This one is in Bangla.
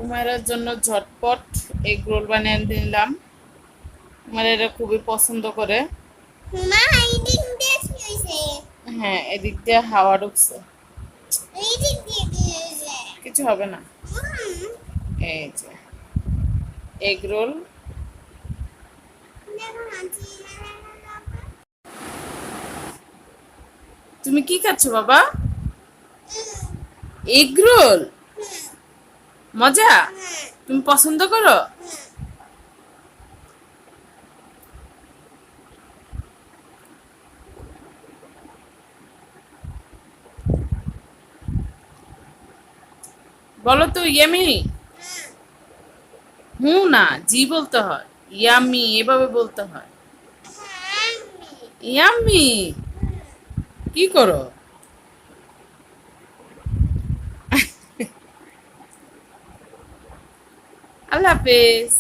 উমাইরার জন্য ঝটপট এগ রোল বানিয়ে দিলাম। উমাইরা এটা খুবই পছন্দ করে। মা এদিক দিয়ে কি হইছে? হ্যাঁ, এদিক দিয়ে হাওয়া ঢুকছে। এদিক দিয়ে কি হইছে? কিছু হবে না। হুম, এই যে এগ রোল। দেখো না তুমি কি খাচ্ছ বাবা? Egg roll? মজা? তুমি পছন্দ করো? বলো তো ইয়ামি। হুঁ না, জি বলতে হয়। ইয়ামি এভাবে বলতে হয়। ইয়ামি। কি করো? আল্লাহ হাফেজ।